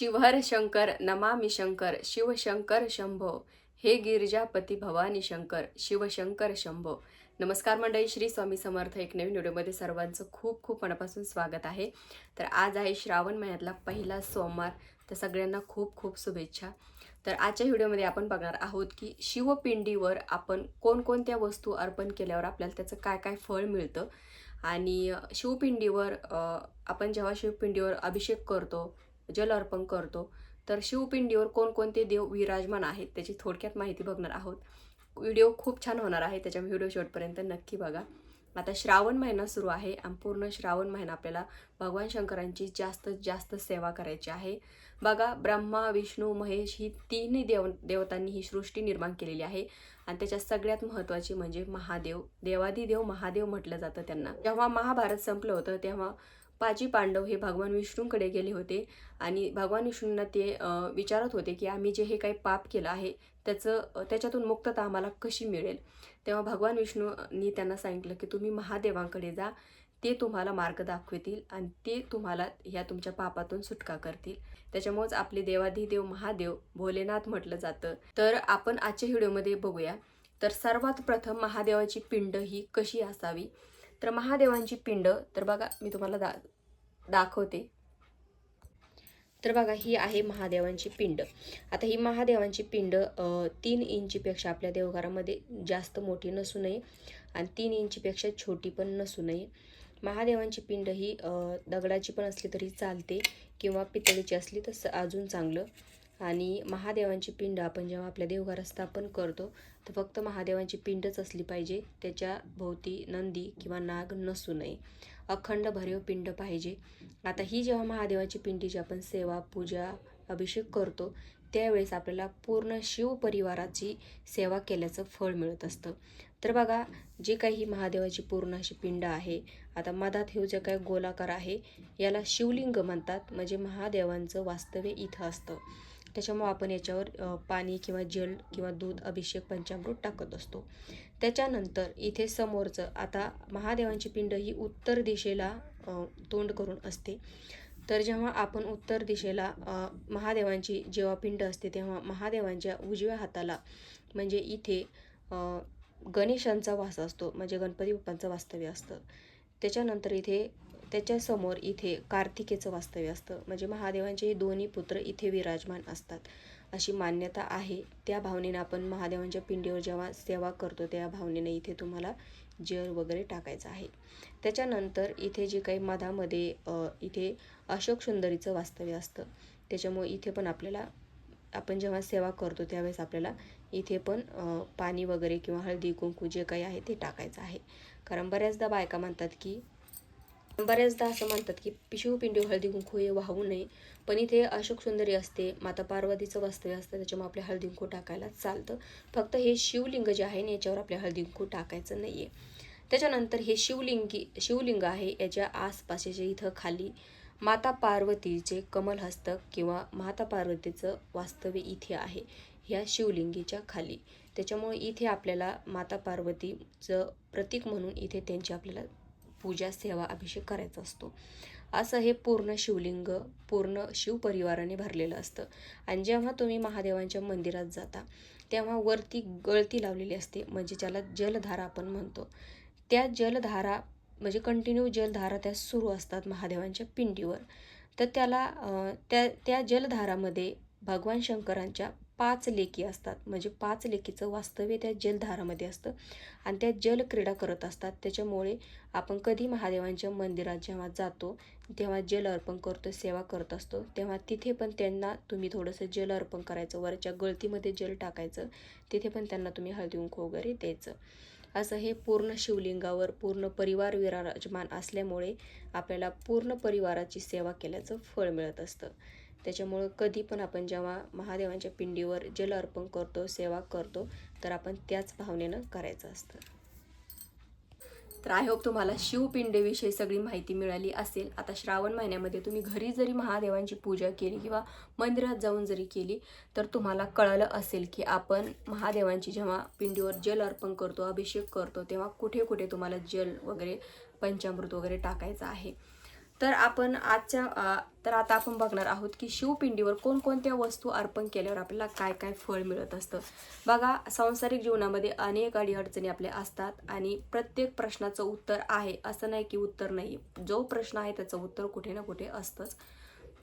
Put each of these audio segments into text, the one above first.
शिवहर शंकर नमामि शंकर शिवशंकर शंभो हे गिरिजापती भवानी शंकर शिवशंकर शंभो. नमस्कार मंडळी, श्री स्वामी समर्थ. एक नवीन व्हिडिओमध्ये सर्वांचं खूप खूप मनापासून स्वागत आहे. तर आज आहे श्रावण महिन्यातला पहिला सोमवार, तर सगळ्यांना खूप खूप शुभेच्छा. तर आजच्या व्हिडिओमध्ये आपण बघणार आहोत की शिवपिंडीवर आपण कोणकोणत्या वस्तू अर्पण केल्यावर आपल्याला त्याचं काय काय फळ मिळतं. आणि शिवपिंडीवर आपण जेव्हा शिवपिंडीवर अभिषेक करतो, जल अर्पण करतो, तर शिवपिंडीवर कोणकोणते देव विराजमान आहेत त्याची थोडक्यात माहिती बघणार आहोत. व्हिडिओ खूप छान होणार आहे, त्याच्यामुळे व्हिडिओ शेवटपर्यंत नक्की बघा. आता श्रावण महिना सुरू आहे आणि पूर्ण श्रावण महिना आपल्याला भगवान शंकरांची जास्तीत जास्त सेवा करायची आहे. बघा, ब्रह्मा विष्णू महेश ही तिन्ही देवतांनी ही सृष्टी निर्माण केलेली आहे आणि त्याच्यात सगळ्यात महत्त्वाची म्हणजे महादेव. देवादिदेव महादेव म्हटलं जातं त्यांना. जेव्हा महाभारत संपलं होतं तेव्हा पाची पांडव हे भगवान विष्णूंकडे गेले होते आणि भगवान विष्णूंना ते विचारत होते की आम्ही जे हे काही पाप केलं आहे त्याच्यातून मुक्तता आम्हाला कशी मिळेल. तेव्हा भगवान विष्णूंनी त्यांना सांगितलं की तुम्ही महादेवांकडे जा, ते तुम्हाला मार्ग दाखवतील आणि ते तुम्हाला ह्या तुमच्या पापातून सुटका करतील. त्याच्यामुळेच आपले देवाधिदेव महादेव भोलेनाथ म्हटलं जातं. तर आपण आजच्या व्हिडिओमध्ये बघूया. तर सर्वात प्रथम महादेवाची पिंड ही कशी असावी. तर महादेवांची पिंड, तर बघा मी तुम्हाला दाखवते. तर बघा, ही आहे महादेवांची पिंड. आता ही महादेवांची पिंड 3 इंचीपेक्षा आपल्या देवघरामध्ये जास्त मोठी नसू नये आणि 3 इंचीपेक्षा छोटी पण नसू नये. महादेवांची पिंड ही दगडाची पण असली तरी चालते किंवा पितळीची असली तर अजून चांगलं. आणि महादेवांची पिंड आपण जेव्हा आपल्या देवघरात स्थापन करतो तर फक्त महादेवांची पिंडच असली पाहिजे, त्याच्या भोवती नंदी किंवा नाग नसू नये. अखंड भरीव पिंड पाहिजे. आता ही जेव्हा महादेवाची पिंडीची आपण सेवा पूजा अभिषेक करतो त्यावेळेस आपल्याला पूर्ण शिव परिवाराची सेवा केल्याचं फळ मिळत असतं. तर बघा, जे काही महादेवाची पूर्ण अशी पिंड आहे, आता मधात हे जे काही गोलाकार आहे याला शिवलिंग म्हणतात, म्हणजे महादेवांचं वास्तव्य इथं असतं. त्याच्यामुळे आपण याच्यावर पाणी किंवा जल किंवा दूध अभिषेक पंचामृत टाकत असतो. त्याच्यानंतर इथे समोरचं, आता महादेवांची पिंड ही उत्तर दिशेला तोंड करून असते. तर जेव्हा आपण उत्तर दिशेला महादेवांची जेव्हा पिंड असते तेव्हा महादेवांच्या उजव्या हाताला म्हणजे इथे गणेशांचा वास असतो, म्हणजे गणपती बाप्पांचं वास्तव्य असतं. त्याच्यानंतर इथे त्याच्यासमोर इथे कार्तिकेचं वास्तव्य असतं, म्हणजे महादेवांचे हे दोन्ही पुत्र इथे विराजमान असतात अशी मान्यता आहे. त्या भावनेनं आपण महादेवांच्या पिंडीवर जेव्हा सेवा करतो त्या भावनेनं इथे तुम्हाला जल वगैरे टाकायचं आहे. त्याच्यानंतर इथे जे काही मधामध्ये इथे अशोक सुंदरीचं वास्तव्य असतं, त्याच्यामुळे इथे पण आपल्याला आपण जेव्हा सेवा करतो त्यावेळेस आपल्याला इथे पण पाणी वगैरे किंवा हळदी कुंकू जे काही आहे ते टाकायचं आहे. कारण बऱ्याचदा असं म्हणतात की शिवपिंडी हळदी कुंकू हे वाहू नये, पण इथे अशोक सुंदरी असते, माता पार्वतीचं वास्तव्य असतं, त्याच्यामुळे आपल्या हळदी कुंकू टाकायला चालतं. फक्त हे शिवलिंग जे आहे ना याच्यावर आपल्या हळदी कुंकू टाकायचं नाही आहे. त्याच्यानंतर हे शिवलिंग आहे याच्या आसपासच्या इथं खाली माता पार्वतीचे कमलहस्तक किंवा माता पार्वतीचं वास्तव्य इथे आहे ह्या शिवलिंगीच्या खाली. त्याच्यामुळे इथे आपल्याला माता पार्वतीचं प्रतीक म्हणून इथे त्यांची आपल्याला पूजा सेवा अभिषेक करायचा असतो. असं हे पूर्ण शिवलिंग पूर्ण शिवपरिवाराने भरलेलं असतं. आणि जेव्हा तुम्ही महादेवांच्या मंदिरात जाता तेव्हा वरती गळती लावलेली असते, म्हणजे ज्याला जलधारा आपण म्हणतो. त्या जलधारा म्हणजे कंटिन्यू जलधारा त्या सुरू असतात महादेवांच्या पिंडीवर. तर त्या जलधारामध्ये भगवान शंकरांच्या 5 लेकी असतात, म्हणजे 5 लेकीचं वास्तव्य त्या जलधारामध्ये असतं आणि त्या जलक्रीडा करत असतात. त्याच्यामुळे आपण कधी महादेवांच्या मंदिरात जेव्हा जातो तेव्हा जल अर्पण करतो, सेवा करत असतो, तेव्हा तिथे पण त्यांना तुम्ही थोडंसं जल अर्पण करायचं, वरच्या गळतीमध्ये जल टाकायचं, तिथे पण त्यांना तुम्ही हळदी कुंकू वगैरे द्यायचं. असं हे पूर्ण शिवलिंगावर पूर्ण परिवार विराजमान असल्यामुळे आपल्याला पूर्ण परिवाराची सेवा केल्याचं फळ मिळत असतं. त्याच्यामुळं कधी पण आपण जेव्हा महादेवांच्या पिंडीवर जल अर्पण करतो, सेवा करतो, तर आपण त्याच भावनेनं करायचं असतं. तर आय होप तुम्हाला शिवपिंडीविषयी सगळी माहिती मिळाली असेल. आता श्रावण महिन्यामध्ये तुम्ही घरी जरी महादेवांची पूजा केली किंवा मंदिरात जाऊन जरी केली तर तुम्हाला कळलं असेल की आपण महादेवांची जेव्हा पिंडीवर जल अर्पण करतो, अभिषेक करतो, तेव्हा कुठे कुठे तुम्हाला जल वगैरे पंचामृत वगैरे टाकायचं आहे. तर आपण तर आता आपण बघणार आहोत की शिवपिंडीवर कोणकोणत्या वस्तू अर्पण केल्यावर आपल्याला काय काय फळ मिळत असतं. बघा, सांसारिक जीवनामध्ये अनेक अडीअडचणी आपल्या असतात आणि प्रत्येक प्रश्नाचं उत्तर आहे असं नाही की उत्तर नाही. जो प्रश्न आहे त्याचं उत्तर कुठे ना कुठे असतंच.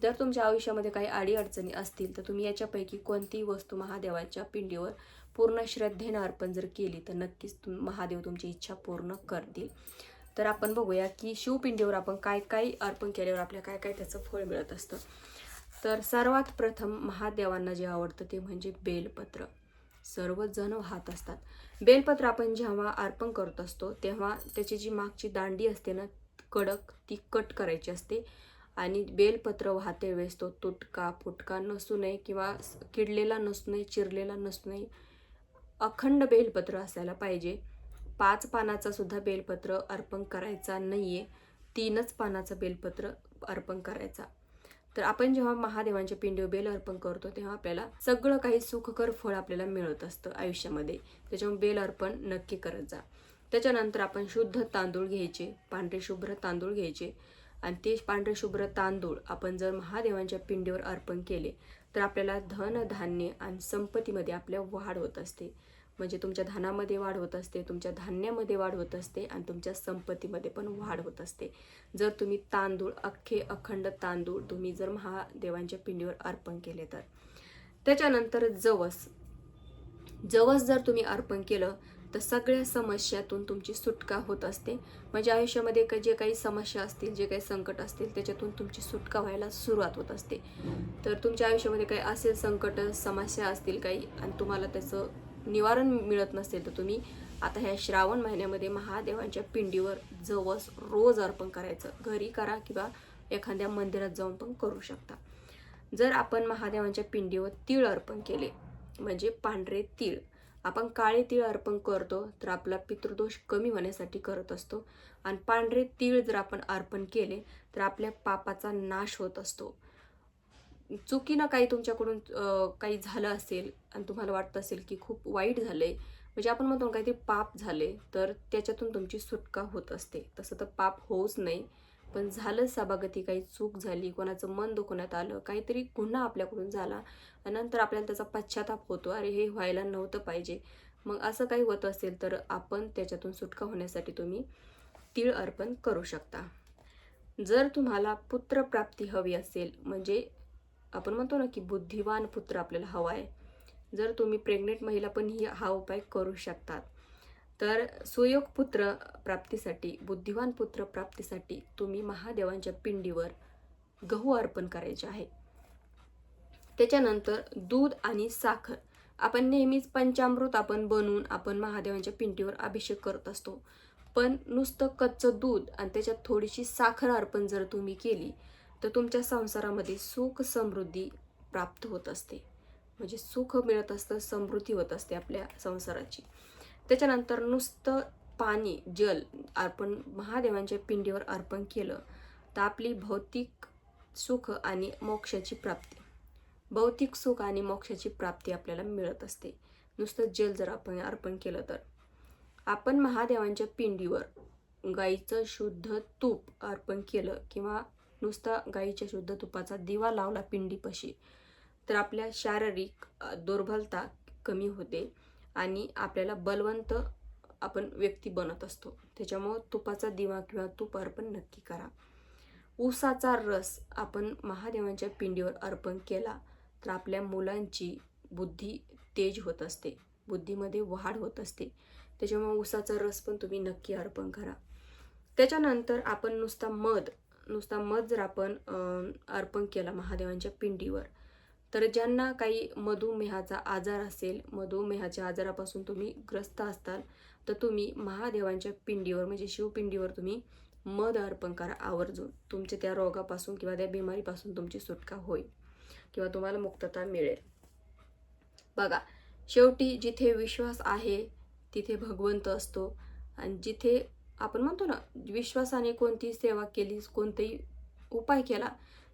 जर तुमच्या आयुष्यामध्ये काही अडीअडचणी असतील तर तुम्ही याच्यापैकी कोणतीही वस्तू महादेवाच्या पिंडीवर पूर्ण श्रद्धेनं अर्पण जर केली तर नक्कीच महादेव तुमची इच्छा पूर्ण करतील. तर आपण बघूया की शिवपिंडीवर आपण काय काय अर्पण केल्यावर आपल्याला काय काय त्याचं फळ मिळत असतं. तर सर्वात प्रथम महादेवांना जे आवडतं ते म्हणजे बेलपत्र. सर्वच जण वाहत असतात. बेलपत्र आपण जेव्हा अर्पण करत असतो तेव्हा त्याची जी मागची दांडी असते ना कडक, ती कट करायची असते आणि बेलपत्र वाहते वेळेस तो तुटका फुटका नसू नये किंवा किडलेला नसू नये, चिरलेला नसू नये. अखंड बेलपत्र असायला पाहिजे. 5 पानाचा सुद्धा बेलपत्र अर्पण करायचा नाहीये, 3च पानाचं बेलपत्र अर्पण करायचा. तर आपण जेव्हा महादेवांच्या पिंडीवर बेल अर्पण करतो तेव्हा आपल्याला सगळं काही सुखकर फळ आपल्याला मिळत असतं आयुष्यामध्ये. त्याच्यामुळे बेल अर्पण नक्की करत जा. त्याच्यानंतर आपण शुद्ध तांदूळ घ्यायचे, पांढरे शुभ्र तांदूळ घ्यायचे आणि ते पांढरे शुभ्र तांदूळ आपण जर महादेवांच्या पिंडीवर अर्पण केले तर आपल्याला धन धान्य आणि संपत्तीमध्ये आपल्या वाढ होत असते. म्हणजे तुमच्या धनामध्ये वाढ होत असते, तुमच्या धान्यामध्ये वाढ होत असते आणि तुमच्या संपत्तीमध्ये पण वाढ होत असते. जर तुम्ही तांदूळ अखंड तांदूळ तुम्ही जर महादेवांच्या पिंडीवर अर्पण केले तर. त्याच्यानंतर जवस जर तुम्ही अर्पण केलं तर सगळ्या समस्यातून तुमची सुटका होत असते. म्हणजे आयुष्यामध्ये जे काही समस्या असतील, जे काही संकट असतील त्याच्यातून तुमची सुटका व्हायला सुरुवात होत असते. तर तुमच्या आयुष्यामध्ये काही असेल संकट समस्या असतील काही आणि तुम्हाला त्याचं निवारण मिळत नसेल तर तुम्ही आता ह्या श्रावण महिन्यामध्ये महादेवांच्या पिंडीवर जवस रोज अर्पण करायचं. घरी करा किंवा एखाद्या मंदिरात जाऊन पण करू शकता. जर आपण महादेवांच्या पिंडीवर तीळ अर्पण केले म्हणजे पांढरे तीळ, आपण काळे तीळ अर्पण करतो तर आपला पितृदोष कमी होण्यासाठी करत असतो आणि पांढरे तीळ जर आपण अर्पण केले तर आपल्या पापाचा नाश होत असतो. चुकीनं काही तुमच्याकडून काही झालं असेल आणि तुम्हाला वाटतं असेल की खूप वाईट झालंय, म्हणजे आपण म्हणतो काहीतरी पाप झाले तर त्याच्यातून तुमची सुटका होत असते. तसं तर पाप होऊच नाही, पण झालं सभागती, काही चूक झाली, कोणाचं मन दुखवण्यात आलं, काहीतरी गुन्हा आपल्याकडून झाला आणि नंतर आपल्याला त्याचा पश्चाताप होतो, अरे हे व्हायला नव्हतं पाहिजे. मग असं काही होत असेल तर आपण त्याच्यातून सुटका होण्यासाठी तुम्ही तीळ अर्पण करू शकता. जर तुम्हाला पुत्रप्राप्ती हवी असेल, म्हणजे आपण म्हणतो ना की बुद्धिवान पुत्र आपल्याला हवा आहे, जर तुम्ही प्रेग्नेंट महिला पण हा उपाय करू शकतात. तर सुयोग पुत्र प्राप्तीसाठी, बुद्धिवान पुत्र प्राप्तीसाठी तुम्ही महादेवांच्या पिंडीवर गहू अर्पण करायचे आहे. त्याच्यानंतर दूध आणि साखर, आपण नेहमीच पंचामृत आपण बनवून आपण महादेवांच्या पिंडीवर अभिषेक करत असतो, पण नुसतं कच्चं दूध आणि त्याच्यात थोडीशी साखर अर्पण जर तुम्ही केली तर तुमच्या संसारामध्ये सुख समृद्धी प्राप्त होत असते. म्हणजे सुख मिळत असतं, समृद्धी होत असते आपल्या संसाराची. त्याच्यानंतर नुसतं पाणी जल आपण महादेवांच्या पिंडीवर अर्पण केलं तर आपली भौतिक सुख आणि मोक्षाची प्राप्ती आपल्याला मिळत असते. नुसतं जल जर आपण अर्पण केलं तर. आपण महादेवांच्या पिंडीवर गाईचं शुद्ध तूप अर्पण केलं किंवा नुसता गाईच्या शुद्ध तुपाचा दिवा लावला पिंडीपाशी तर आपल्या शारीरिक दुर्बलता कमी होते आणि आपल्याला बलवंत आपण व्यक्ती बनत असतो. त्याच्यामुळे तुपाचा दिवा किंवा तूप अर्पण नक्की करा. ऊसाचा रस आपण महादेवांच्या पिंडीवर अर्पण केला तर आपल्या मुलांची बुद्धी तेज होत असते, बुद्धीमध्ये वाढ होत असते. त्याच्यामुळे ऊसाचा रस पण तुम्ही नक्की अर्पण करा. त्याच्यानंतर आपण नुसता मध जर आपण अर्पण केला महादेवांच्या पिंडीवर तर ज्यांना काही मधुमेहाचा आजार असेल, मधुमेहाच्या आजारापासून तुम्ही ग्रस्त असताल तर तुम्ही महादेवांच्या पिंडीवर म्हणजे शिवपिंडीवर तुम्ही मध अर्पण करा आवर्जून. तुमच्या त्या रोगापासून किंवा त्या बिमारीपासून तुमची सुटका होईल किंवा तुम्हाला मुक्तता मिळेल. बघा, शेवटी जिथे विश्वास आहे तिथे भगवंत असतो आणि जिथे आपण म्हणतो ना विश्वासाने कोणती सेवा केली, कोणताही उपाय केला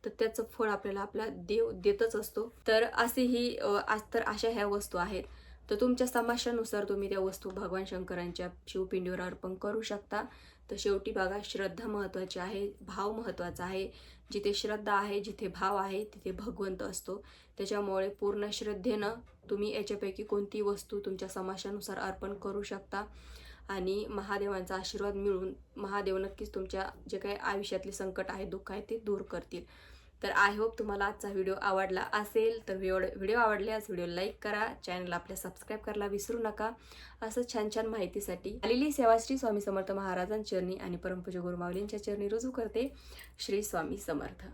तर त्याचं फळ आपल्याला आपला देव देतच असतो. तर अशी अशा ह्या वस्तू आहेत. तर तुमच्या समस्यानुसार तुम्ही त्या वस्तू भगवान शंकरांच्या शिवपिंडीवर अर्पण करू शकता. तर शेवटी बघा, श्रद्धा महत्त्वाची आहे, भाव महत्त्वाचा आहे. जिथे श्रद्धा आहे, जिथे भाव आहे, तिथे भगवंत असतो. त्याच्यामुळे पूर्ण श्रद्धेनं तुम्ही याच्यापैकी कोणती वस्तू तुमच्या समस्यानुसार अर्पण करू शकता आणि महादेवांचा आशीर्वाद मिळून महादेव नक्कीच तुमच्या जे काही आयुष्यातले संकट आहे, दुःख आहे, ते दूर करतील. तर आय होप तुम्हाला आजचा व्हिडिओ आवडला असेल. तर व्हिडिओ आवडल्यास व्हिडिओ लाईक करा, चॅनलला आपल्या सबस्क्राईब करायला विसरू नका. असं छान छान माहितीसाठी आलेली सेवा श्री स्वामी समर्थ महाराजांच्या चरणी आणि परमपूज्य गुरु माऊलींच्या चरणी रुजू करते. श्री स्वामी समर्थ.